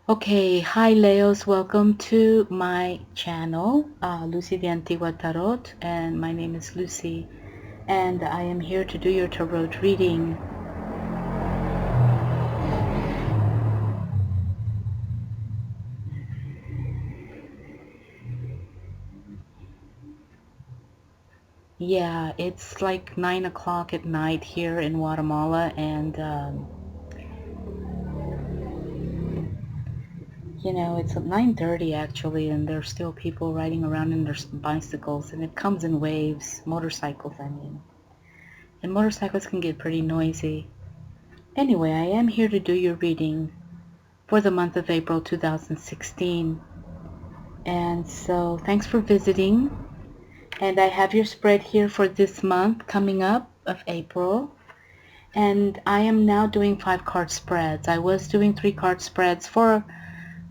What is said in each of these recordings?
Okay, hi Leos, welcome to my channel, Lucy de Antigua Tarot, and my name is Lucy, and I am here to do your tarot reading. Yeah, it's like 9 o'clock at night here in Guatemala, and you know, it's at 9:30 actually, and there's still people riding around in their bicycles, and it comes in waves, motorcycles I mean, and motorcycles can get pretty noisy. Anyway, I am here to do your reading for the month of April 2016. And so thanks for visiting. And I have your spread here for this month coming up of April. And I am now doing 5-card spreads. I was doing 3-card spreads for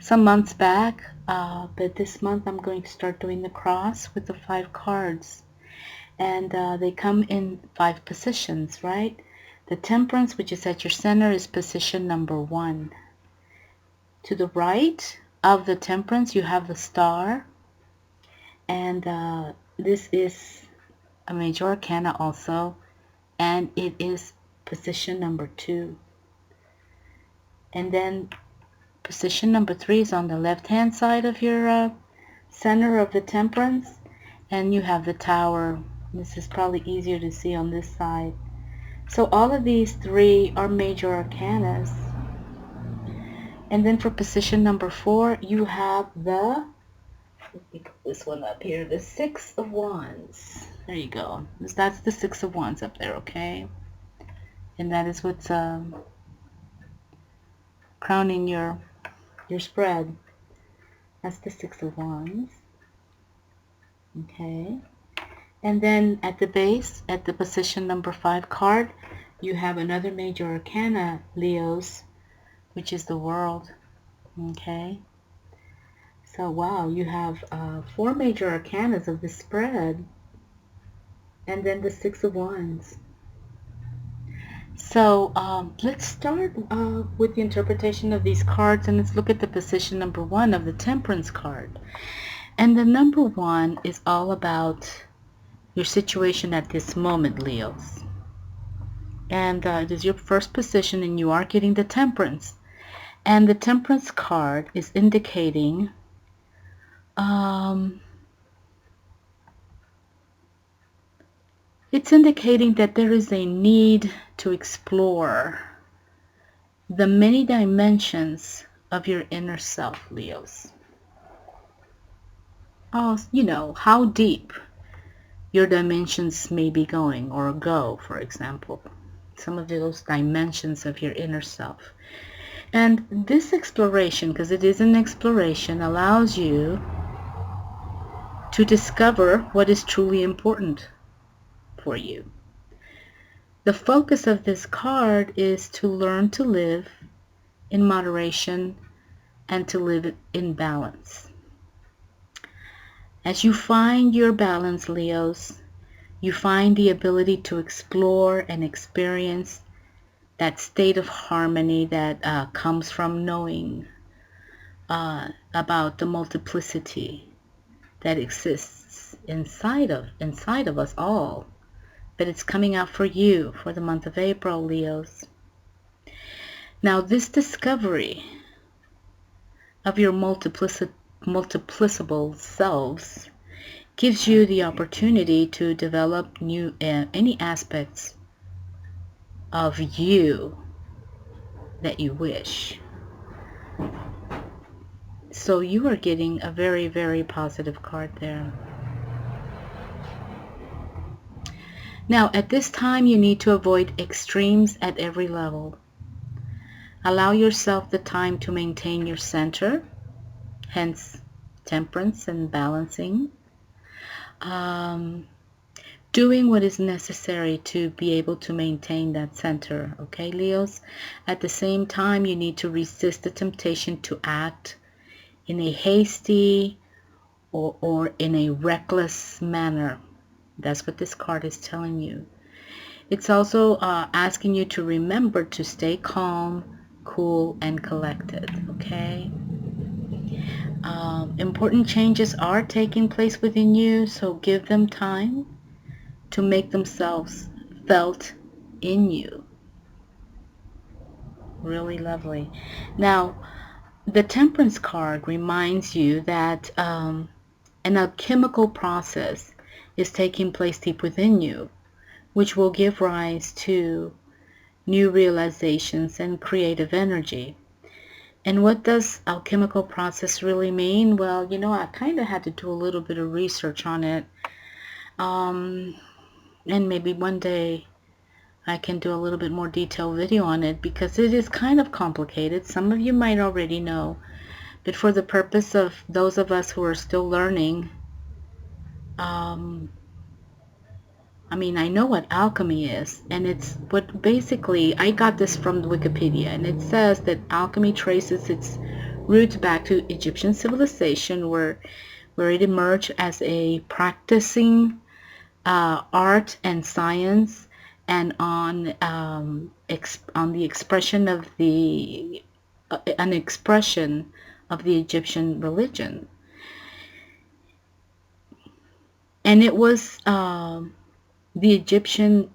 some months back, but this month I'm going to start doing the cross with the 5 cards. And they come in 5 positions, right? The Temperance, which is at your center, is position number 1. To the right of the Temperance, you have the Star. And this is a major arcana also, and it is position number 2. And then position number 3 is on the left hand side of your center of the Temperance, and you have the Tower. This is probably easier to see on this side. So all of these 3 are major arcanas. And then for position number 4, you have the, let me put this one up here, the 6 of Wands. There you go. That's the 6 of Wands up there, okay? And that is what's crowning your spread. That's the 6 of Wands. Okay. And then at the base, at the position number 5 card, you have another major arcana, Leos, which is the World. Okay. So wow, you have 4 major arcanas of the spread, and then the 6 of Wands. So let's start with the interpretation of these cards, and let's look at the position number 1 of the Temperance card. And the number 1 is all about your situation at this moment, Leos. And it is your first position, and you are getting the Temperance. And the Temperance card is indicating it's indicating that there is a need to explore the many dimensions of your inner self, Leos. Oh, you know, how deep your dimensions may be going or go, for example. Some of those dimensions of your inner self. And this exploration, because it is an exploration, allows you to discover what is truly important for you. The focus of this card is to learn to live in moderation and to live in balance. As you find your balance, Leos, you find the ability to explore and experience that state of harmony that comes from knowing about the multiplicity that exists inside of us all. But it's coming out for you for the month of April, Leos. Now, this discovery of your multiplicable selves gives you the opportunity to develop new any aspects of you that you wish. So you are getting a very, very positive card there. Now, at this time, you need to avoid extremes at every level. Allow yourself the time to maintain your center, hence temperance and balancing. Doing what is necessary to be able to maintain that center, okay, Leos? At the same time, you need to resist the temptation to act in a hasty or in a reckless manner. That's what this card is telling you. It's also asking you to remember to stay calm, cool, and collected, okay? Important changes are taking place within you, so give them time to make themselves felt in you. Really lovely. Now, the Temperance card reminds you that an alchemical process is taking place deep within you, which will give rise to new realizations and creative energy. And what does alchemical process really mean? Well, I kind of had to do a little bit of research on it. And maybe one day I can do a little bit more detailed video on it because it is kind of complicated. Some of you might already know, but for the purpose of those of us who are still learning, I know what alchemy is, and it's what basically, I got this from Wikipedia, and it says that alchemy traces its roots back to Egyptian civilization where it emerged as a practicing art and science, and on the expression of an expression of the Egyptian religion. And it was the Egyptian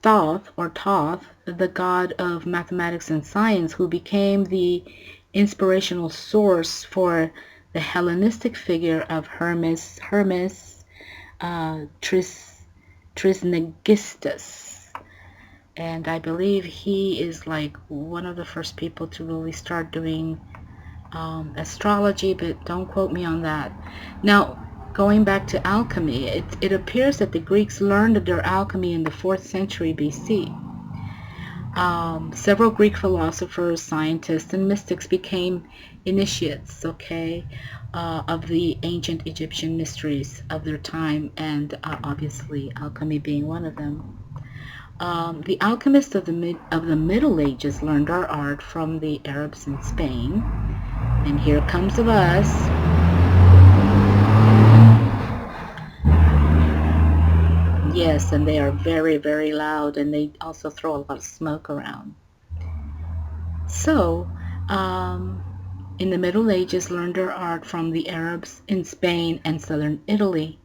Thoth, the god of mathematics and science, who became the inspirational source for the Hellenistic figure of Hermes Trismegistus. And I believe he is like one of the first people to really start doing astrology, but don't quote me on that. Now, going back to alchemy, it appears that the Greeks learned their alchemy in the 4th century BC. Several Greek philosophers, scientists, and mystics became initiates, of the ancient Egyptian mysteries of their time, and obviously alchemy being one of them. The alchemists of the Middle Ages learned our art from the Arabs in Spain, and here comes of us. Yes, and they are very, very loud, and they also throw a lot of smoke around. So, in the Middle Ages, learned their art from the Arabs in Spain and southern Italy,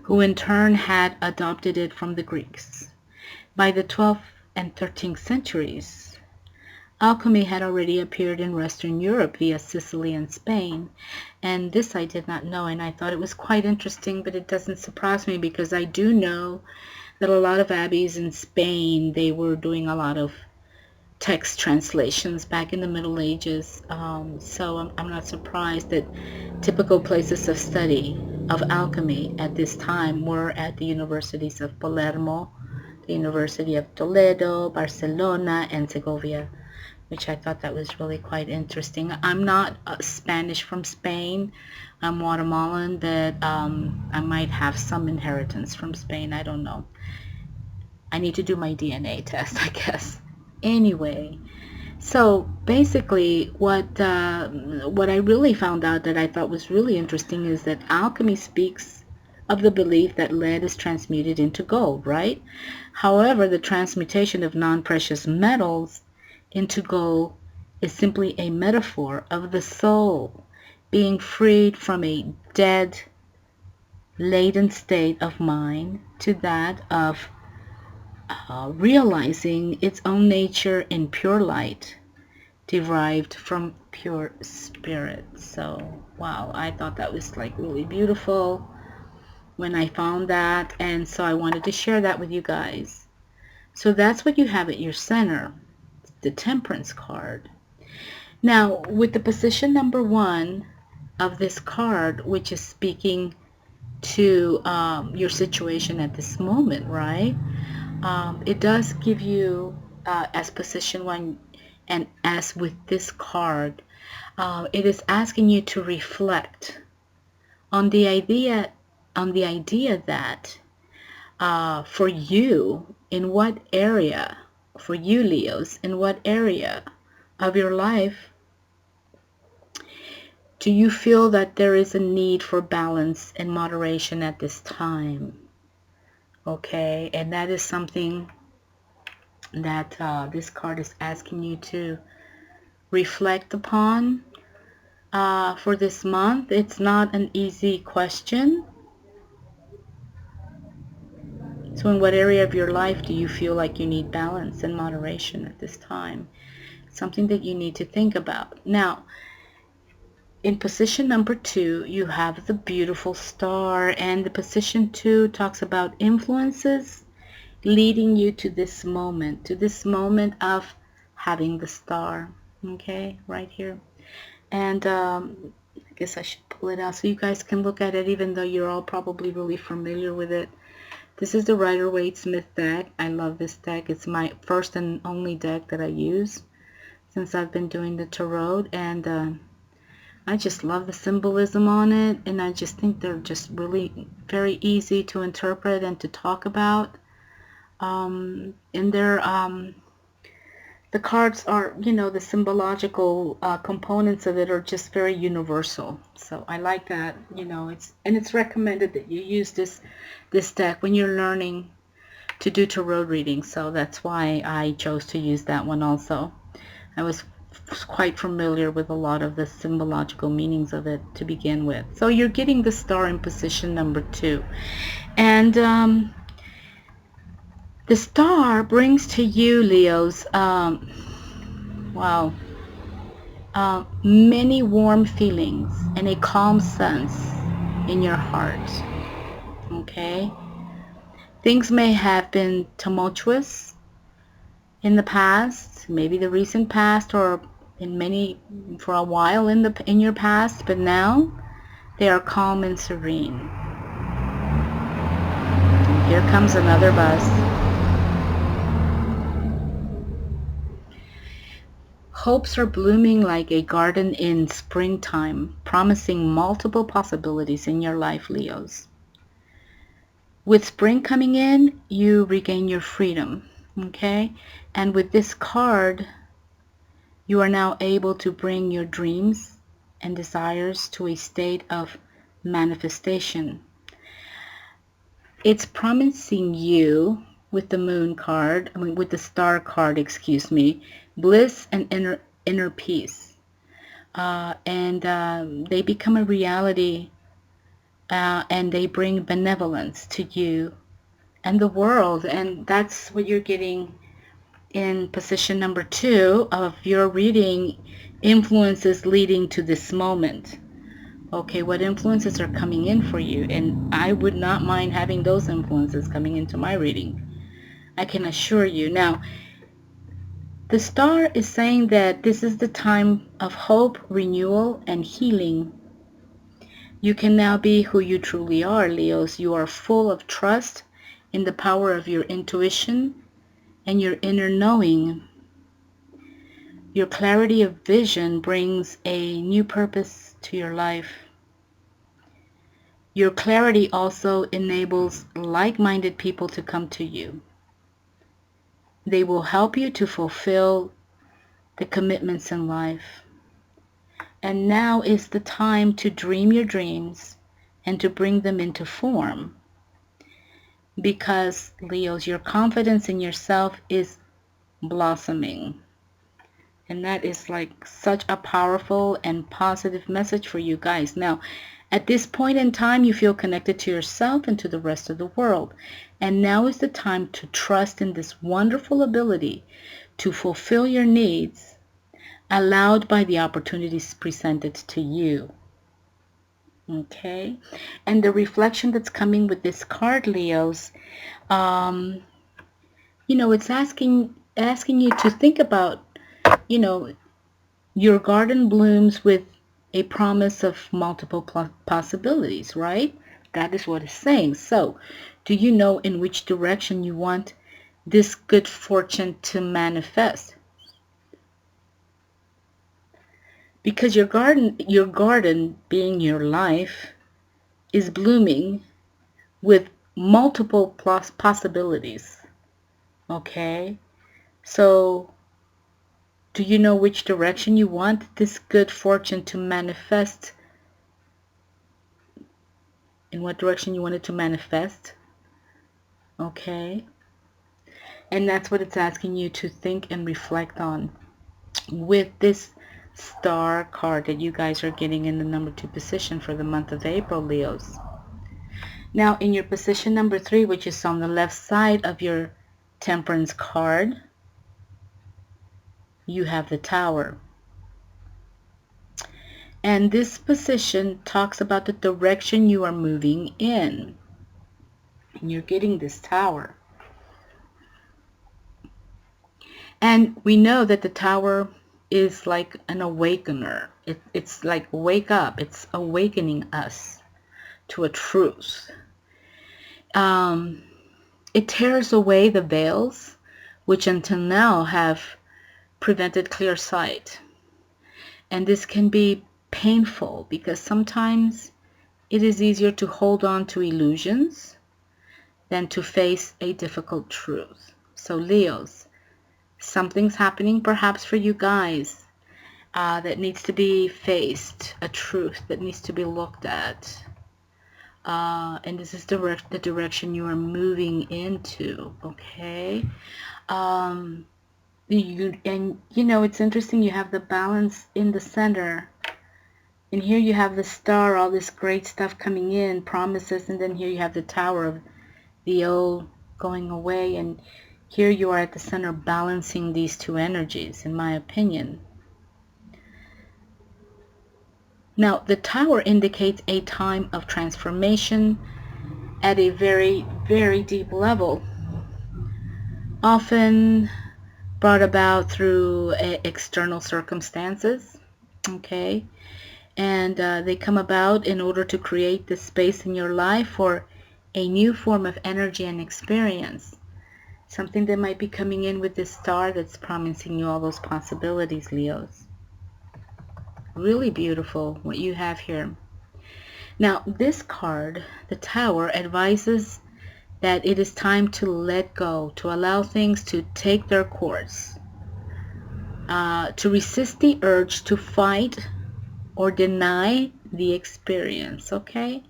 who in turn had adopted it from the Greeks. By the 12th and 13th centuries, alchemy had already appeared in Western Europe via Sicily and Spain, and this I did not know, and I thought it was quite interesting, but it doesn't surprise me because I do know that a lot of abbeys in Spain, they were doing a lot of text translations back in the Middle Ages, so I'm not surprised that typical places of study of alchemy at this time were at the universities of Palermo, the University of Toledo, Barcelona, and Segovia, which I thought that was really quite interesting. I'm not Spanish from Spain. I'm Guatemalan, but I might have some inheritance from Spain. I don't know. I need to do my DNA test, I guess. Anyway, so basically what I really found out that I thought was really interesting is that alchemy speaks of the belief that lead is transmuted into gold, right? However, the transmutation of non-precious metals into gold is simply a metaphor of the soul being freed from a dead, laden state of mind to that of realizing its own nature in pure light derived from pure spirit. So, wow, I thought that was like really beautiful when I found that, and so I wanted to share that with you guys. So that's what you have at your center, the Temperance card. Now, with the position number 1 of this card, which is speaking to your situation at this moment, right? It does give you, as position 1, And as with this card, it is asking you to reflect on the idea that for you, in what area, for you Leos, in what area of your life do you feel that there is a need for balance and moderation at this time? Okay, and that is something that this card is asking you to reflect upon for this month. It's not an easy question. So in what area of your life do you feel like you need balance and moderation at this time? Something that you need to think about. Now, in position number 2, you have the beautiful star, and the position 2 talks about influences leading you to this moment of having the star. Okay, right here. And I guess I should pull it out so you guys can look at it, even though you're all probably really familiar with it. This is the Rider-Waite-Smith deck. I love this deck. It's my first and only deck that I use since I've been doing the tarot, and I just love the symbolism on it, and I just think they're just really very easy to interpret and to talk about. And they're the cards are, you know, the symbological components of it are just very universal. So I like that, you know, it's recommended that you use this deck when you're learning to do tarot readings. So that's why I chose to use that one also. I was quite familiar with a lot of the symbological meanings of it to begin with. So you're getting the star in position number 2. And the star brings to you, Leos, wow, many warm feelings and a calm sense in your heart. Okay? Things may have been tumultuous in the past, maybe the recent past, or for a while in your past, but now they are calm and serene. Here comes another bus. Hopes are blooming like a garden in springtime, promising multiple possibilities in your life, Leos. With spring coming in, you regain your freedom, okay? And with this card, you are now able to bring your dreams and desires to a state of manifestation. It's promising you, with the moon card, with the star card, excuse me, bliss and inner peace. And they become a reality, and they bring benevolence to you and the world. And that's what you're getting in position number 2 of your reading, influences leading to this moment. Okay, what influences are coming in for you? And I would not mind having those influences coming into my reading, I can assure you. Now, the star is saying that this is the time of hope, renewal, and healing. You can now be who you truly are, Leos. You are full of trust in the power of your intuition and your inner knowing. Your clarity of vision brings a new purpose to your life. Your clarity also enables like-minded people to come to you. They will help you to fulfill the commitments in life. And now is the time to dream your dreams and to bring them into form. Because, Leos, your confidence in yourself is blossoming. And that is like such a powerful and positive message for you guys. Now, at this point in time, you feel connected to yourself and to the rest of the world. And now is the time to trust in this wonderful ability to fulfill your needs, allowed by the opportunities presented to you. Okay? And the reflection that's coming with this card, Leos, you know, it's asking you to think about, you know, your garden blooms with a promise of multiple possibilities, right? That is what it's saying. So, do you know in which direction you want this good fortune to manifest? Because your garden being your life, is blooming with multiple plus possibilities. Okay? So, do you know which direction you want this good fortune to manifest? In what direction you want it to manifest? Okay? And that's what it's asking you to think and reflect on with this star card that you guys are getting in the number 2 position for the month of April, Leos. Now, in your position number 3, which is on the left side of your Temperance card, you have the Tower. And this position talks about the direction you are moving in. And you're getting this Tower. And we know that the Tower is like an awakener. It's like wake up. It's awakening us to a truth. It tears away the veils which until now have prevented clear sight. And this can be painful because sometimes it is easier to hold on to illusions than to face a difficult truth. So Leos, something's happening perhaps for you guys that needs to be faced, a truth that needs to be looked at. And this is the direction you are moving into, okay? It's interesting, you have the balance in the center. And here you have the star, all this great stuff coming in, promises, and then here you have the Tower of the old going away, and here you are at the center balancing these two energies, in my opinion. Now, the Tower indicates a time of transformation at a very, very deep level, often brought about through external circumstances, okay? And they come about in order to create the space in your life for a new form of energy and experience. Something that might be coming in with this star that's promising you all those possibilities, Leos. Really beautiful what you have here. Now, this card, the Tower, advises that it is time to let go, to allow things to take their course, to resist the urge to fight or deny the experience, okay?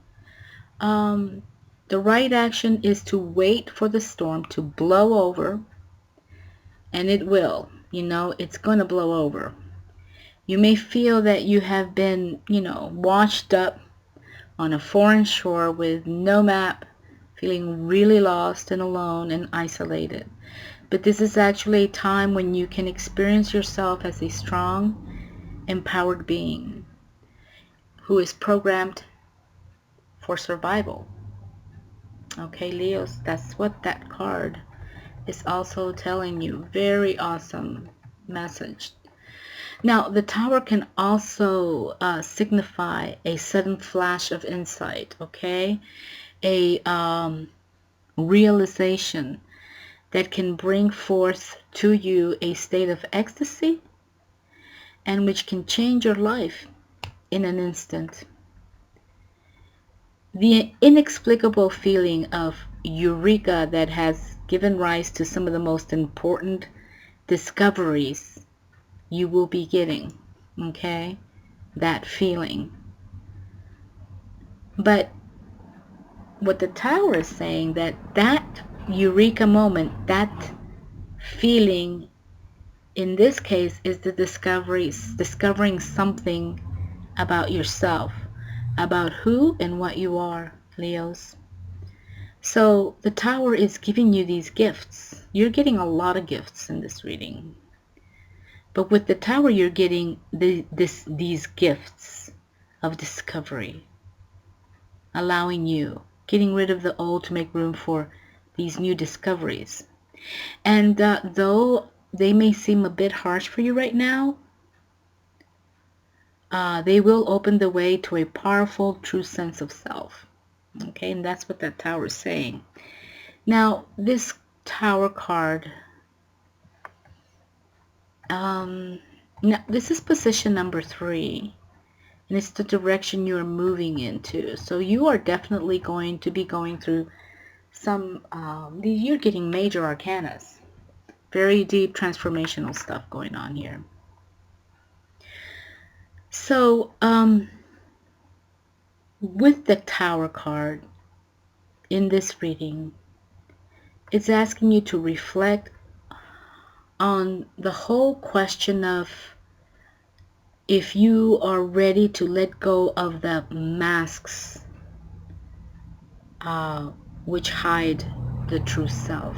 The right action is to wait for the storm to blow over, and it will. It's going to blow over. You may feel that you have been, washed up on a foreign shore with no map, feeling really lost and alone and isolated. But this is actually a time when you can experience yourself as a strong, empowered being who is programmed for survival. Okay, Leos, that's what that card is also telling you. Very awesome message. Now, the Tower can also signify a sudden flash of insight, okay? A realization that can bring forth to you a state of ecstasy and which can change your life in an instant. The inexplicable feeling of eureka that has given rise to some of the most important discoveries you will be getting, okay? That feeling. But what the Tower is saying, that eureka moment, that feeling in this case is the discovering something about yourself, about who and what you are, Leos. So the Tower is giving you these gifts. You're getting a lot of gifts in this reading. But with the Tower, you're getting these gifts of discovery, allowing you, getting rid of the old to make room for these new discoveries. And though they may seem a bit harsh for you right now, they will open the way to a powerful, true sense of self. Okay, and that's what that Tower is saying. Now, this Tower card, Now, this is position number 3, and it's the direction you're moving into. So you are definitely going to be going through some, you're getting major arcanas. Very deep transformational stuff going on here. So, with the Tower card in this reading, it's asking you to reflect on the whole question of if you are ready to let go of the masks which hide the true self.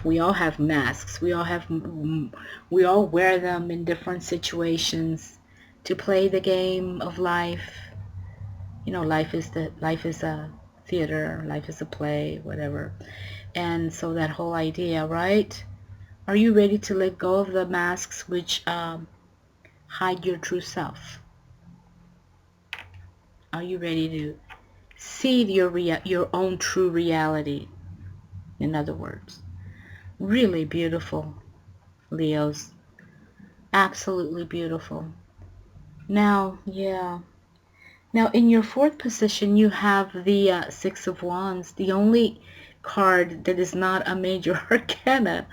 We all have masks. We all wear them in different situations to play the game of life. You know, life is a theater, life is a play, whatever. And so that whole idea, right? Are you ready to let go of the masks which hide your true self? Are you ready to see your own true reality? In other words, really beautiful, Leos. Absolutely beautiful. Now, yeah. Now, in your 4th position, you have the 6 of Wands, the only card that is not a major arcana.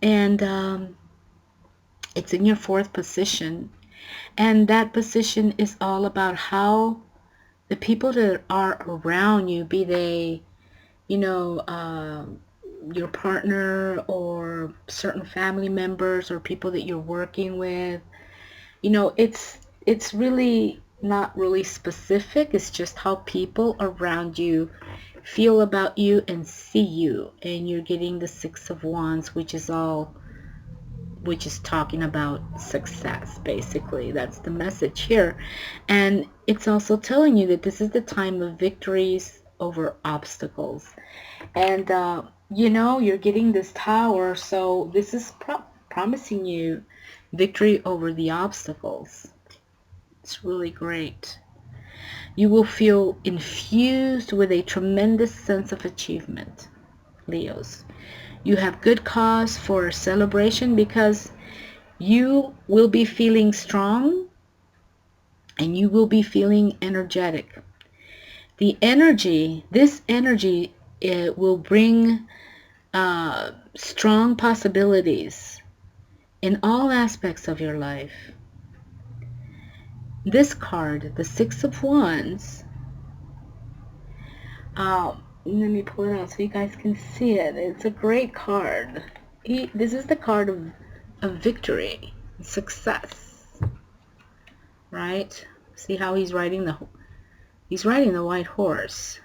And it's in your 4th position. And that position is all about how the people that are around you, be they, you know, your partner or certain family members or people that you're working with, you know, it's really not really specific. It's just how people around you feel about you and see you. And you're getting the 6 of Wands, which is talking about success, basically. That's the message here. And it's also telling you that this is the time of victories over obstacles. And you know, you're getting this Tower, so this is promising you victory over the obstacles. It's really great. You will feel infused with a tremendous sense of achievement, Leos. You have good cause for celebration because you will be feeling strong and you will be feeling energetic. This energy, it will bring strong possibilities in all aspects of your life. This card, the 6 of Wands, let me pull it out so you guys can see it. It's a great card. This is the card of victory, success, right? See how he's riding the white horse.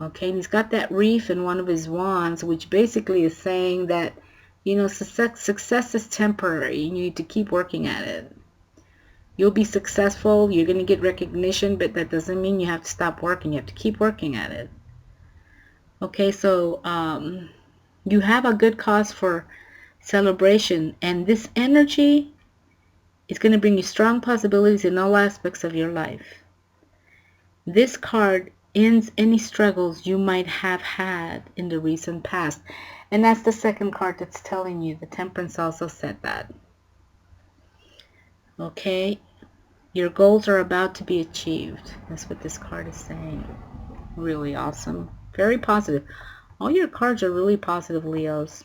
Okay, and he's got that reef in one of his wands, which basically is saying that, you know, success is temporary. You need to keep working at it. You'll be successful, you're going to get recognition, but that doesn't mean you have to stop working. You have to keep working at it. Okay, so you have a good cause for celebration, and this energy is going to bring you strong possibilities in all aspects of your life. This card ends any struggles you might have had in the recent past. And that's the second card that's telling you. The Temperance also said that. Okay, your goals are about to be achieved. That's what this card is saying. Really awesome. Very positive. All your cards are really positive, Leos.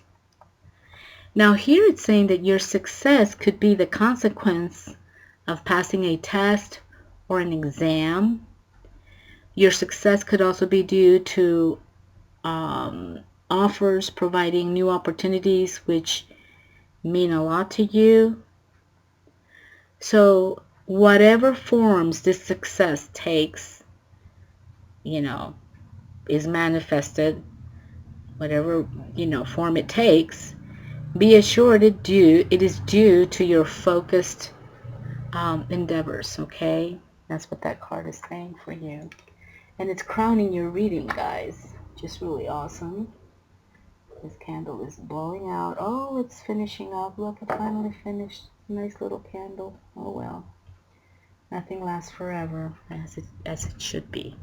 Now here it's saying that your success could be the consequence of passing a test or an exam. Your success could also be due to offers providing new opportunities which mean a lot to you. So whatever forms this success takes, you know, is manifested, whatever, you know, form it takes, be assured it is due to your focused endeavors, okay? That's what that card is saying for you. And it's crowning your reading, guys. Just really awesome. This candle is blowing out. Oh, it's finishing up. Look, it finally finished. Nice little candle. Oh well. Nothing lasts forever, as it should be.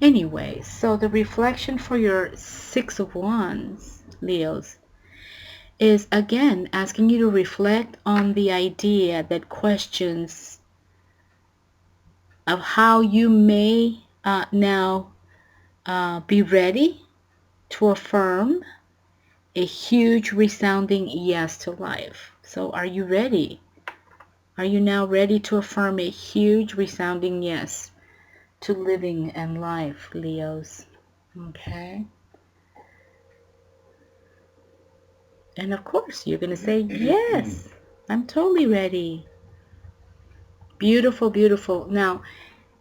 Anyway, so the reflection for your 6 of Wands, Leos, is again asking you to reflect on the idea that questions of how you may now be ready to affirm a huge resounding yes to life. So are you ready? Are you now ready to affirm a huge resounding yes to living and life, Leos? Okay. And of course, you're going to say, yes, I'm totally ready. Beautiful, beautiful. Now,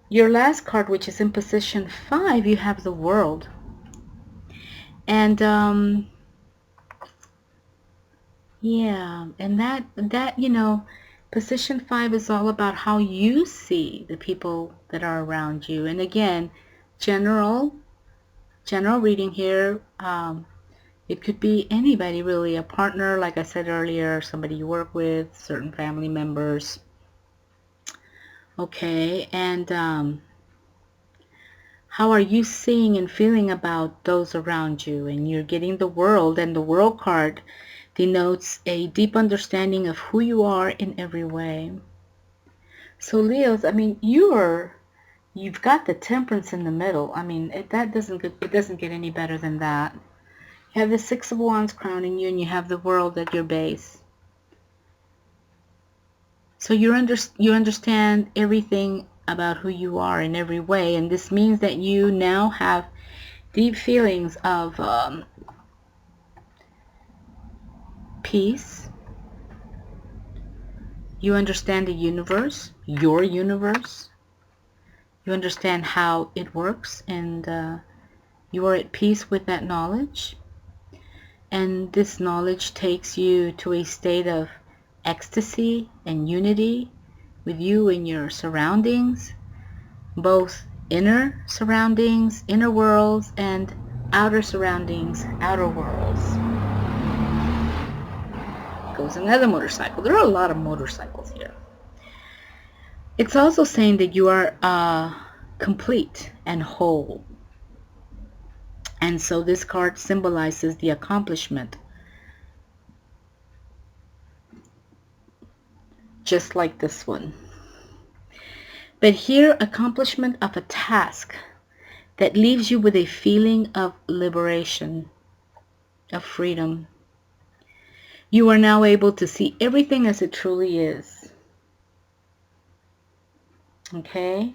your last card, which is in position 5, you have the World. And, yeah, and that, position 5 is all about how you see the people that are around you. And again, general reading here. It could be anybody really, a partner, like I said earlier, somebody you work with, certain family members. Okay, and how are you seeing and feeling about those around you? And you're getting the World, and the World card denotes a deep understanding of who you are in every way. So Leos, I mean, you've got the Temperance in the middle. I mean, it doesn't get any better than that. You have the Six of Wands crowning you, and you have the World at your base. So you understand everything about who you are in every way, and this means that you now have deep feelings of peace. You understand the universe, your universe. You understand how it works, and you are at peace with that knowledge. And this knowledge takes you to a state of ecstasy and unity with you and your surroundings, both inner surroundings, inner worlds, and outer surroundings, outer worlds. Goes another motorcycle. There are a lot of motorcycles here. It's also saying that you are complete and whole. And so this card symbolizes the accomplishment. Just like this one. But here, accomplishment of a task that leaves you with a feeling of liberation, of freedom. You are now able to see everything as it truly is. Okay?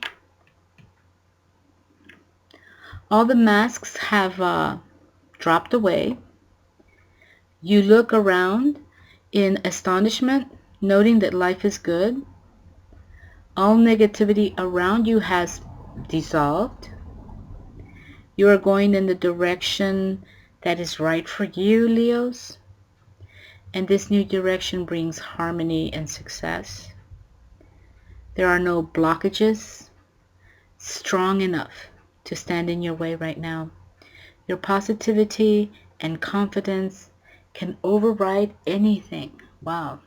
All the masks have dropped away. You look around in astonishment, noting that life is good. All negativity around you has dissolved. You are going in the direction that is right for you, Leos. And this new direction brings harmony and success. There are no blockages strong enough to stand in your way right now. Your positivity and confidence can override anything. Wow.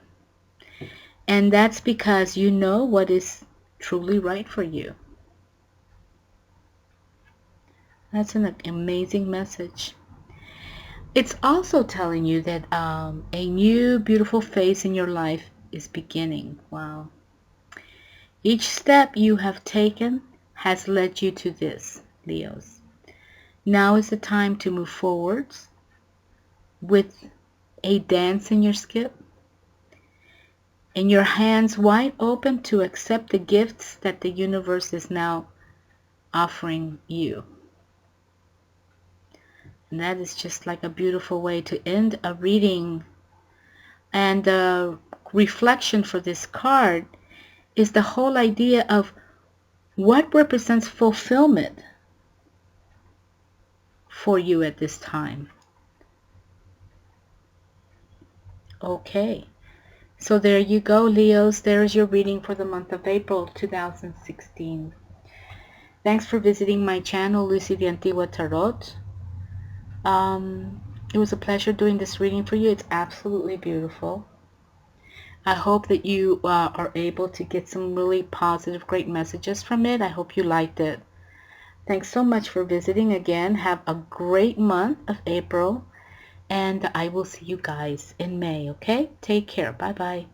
And that's because you know what is truly right for you. That's an amazing message. It's also telling you that a new beautiful phase in your life is beginning. Wow. Each step you have taken has led you to this, Leos. Now is the time to move forwards with a dance in your skip and your hands wide open to accept the gifts that the universe is now offering you. And that is just like a beautiful way to end a reading. And the reflection for this card is the whole idea of what represents fulfillment for you at this time. Okay, so there you go, Leos. There's your reading for the month of April 2016. Thanks for visiting my channel, Lucy the Antigua Tarot. It was a pleasure doing this reading for you. It's absolutely beautiful. I hope that you are able to get some really positive, great messages from it. I hope you liked it. Thanks so much for visiting again. Have a great month of April. And I will see you guys in May, okay? Take care. Bye bye.